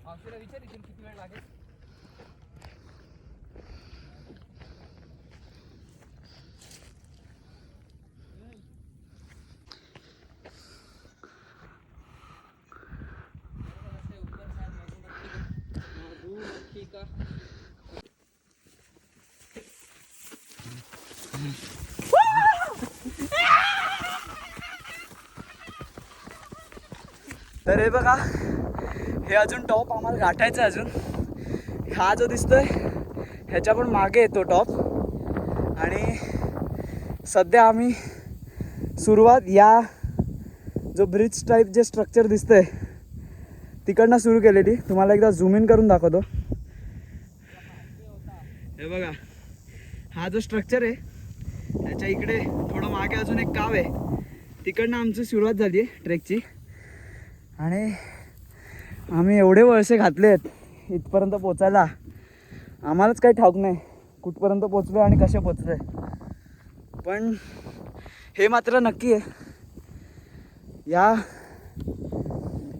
विचार किती वेळ लागेल. तर हे बघा, हे अजून टॉप आम्हाला गाठायचं आहे. अजून हा जो दिसतोय ह्याच्या पण मागे येतो टॉप. आणि सध्या आम्ही सुरुवात या जो ब्रिज टाईप जे स्ट्रक्चर दिसतंय तिकडनं सुरू केलेली. तुम्हाला एकदा झूम इन करून दाखवतो. हे बघा, हा जो स्ट्रक्चर आहे त्याच्या इकडे थोडं मागे अजून एक गाव आहे. तिकडनं आमची सुरुवात झाली आहे ट्रेकची. आणि आम्ही एवढे वळसे घातले आहेत इथपर्यंत पोचायला, आम्हालाच काही ठाऊक नाही कुठपर्यंत पोचलो आणि कसे पोचलो आहे. पण हे मात्र नक्की आहे, या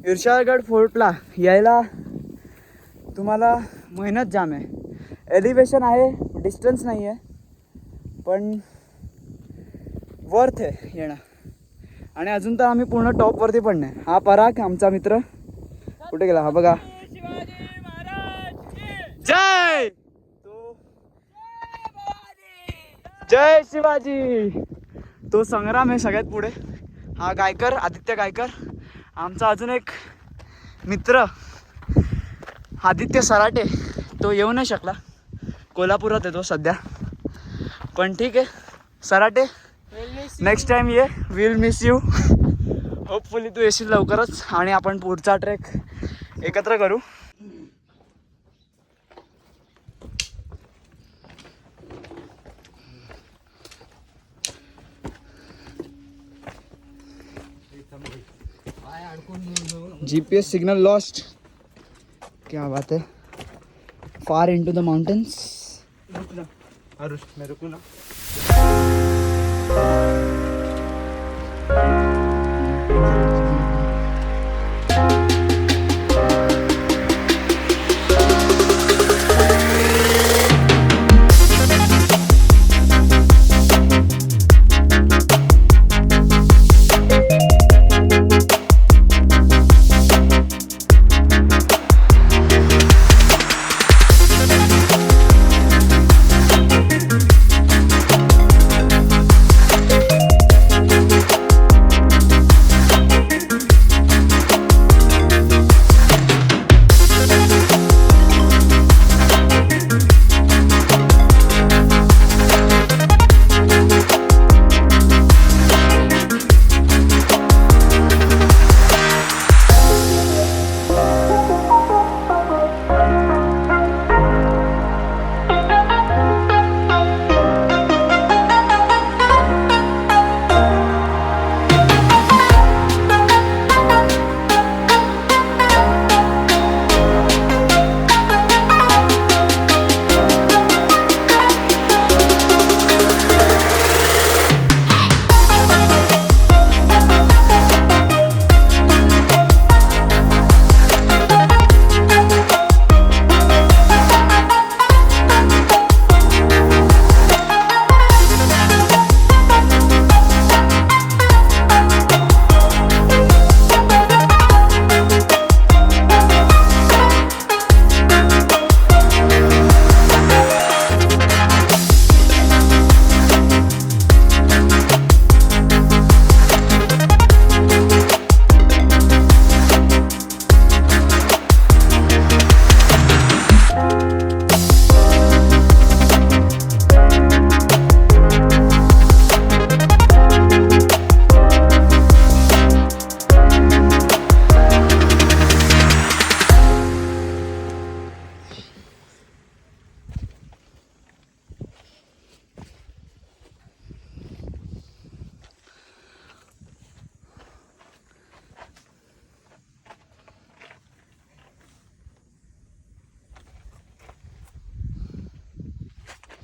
इर्शाळगड फोर्टला यायला तुम्हाला मेहनत जाम आहे. एलिव्हेशन आहे, डिस्टन्स नाही आहे, पण वर्थ आहे येणं. आणि अजून तर आम्ही पूर्ण टॉपवरती पण नाही. हा पराग आमचा मित्र कुठे गेला? हा बघा, जय तो, जय शिवाजी. तो संग्राम आहे सगळ्यात पुढे. हा गायकर, आदित्य गायकर, आमचा अजून एक मित्र आदित्य सराटे. तो येऊ नाही शकला, कोल्हापुरात येतो सध्या. पण ठीक आहे सराटे, नेक्स्ट टाइम ये, विल मिस यू. होपफुली तू येशील लवकरच आणि आपण पुढचा ट्रेक एकत्र करू. GPS signal lost. क्या बात है. फार इनटू द माउंटेन्स. अरुष मैं रुकू ना.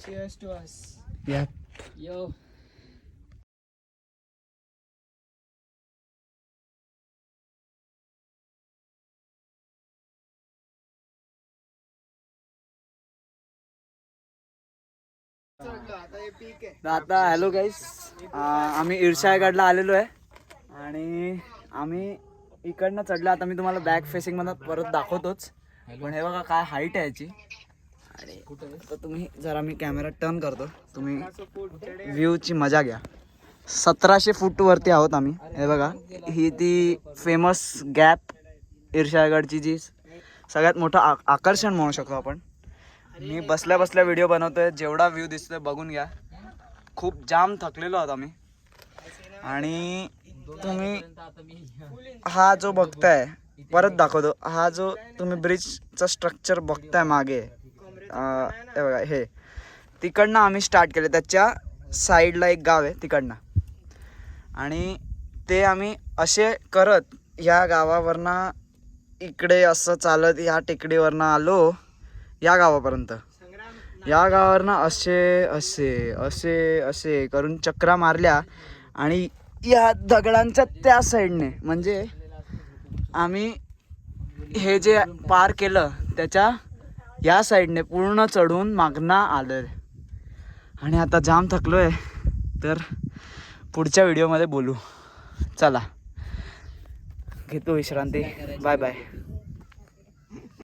Cheers to us. Yeah. Yo. तर आता हॅलो गाईस, आम्ही इर्षागडला आलेलो आहे आणि आम्ही इकडनं चढलो. आता मी तुम्हाला बॅक फेसिंग मध्ये परत दाखवतोच, पण हे बघा काय हाईट आहे याची. आणि आता तुम्ही जरा मी कॅमेरा टर्न करतो, तुम्ही व्ह्यूची मजा घ्या. 1700 फूट वरती आहोत आम्ही. हे बघा, ही ती फेमस गॅप इर्षागडची, जी सगळ्यात मोठं आकर्षण म्हणू शकतो आपण. मी बसल्या बसल्या व्हिडिओ बनवतोय, जेवढा व्ह्यू दिसतोय बघून घ्या. खूप जाम थकलेलो आहोत आम्ही. आणि तुम्ही हा जो बघताय, परत दाखवतो, हा जो तुम्ही ब्रिजचा स्ट्रक्चर बघताय मागे, हे बघा, हे तिकडनं आम्ही स्टार्ट केलं. त्याच्या साईडला एक गाव आहे तिकडनं, आणि ते आम्ही असे करत ह्या गावावरनं इकडे असं चालत ह्या टेकडीवरनं आलो या गावापर्यंत. या गावावरनं असे असे असे असे करून चक्रा मारल्या आणि या दगडांच्या त्या साईडने, म्हणजे आम्ही हे जे पार केलं त्याच्या या साईडने पूर्ण चढून मागणं आलं. आणि आता जाम थकलोय, तर पुढच्या व्हिडिओमध्ये बोलू. चला, घेतो विश्रांती. Bye bye.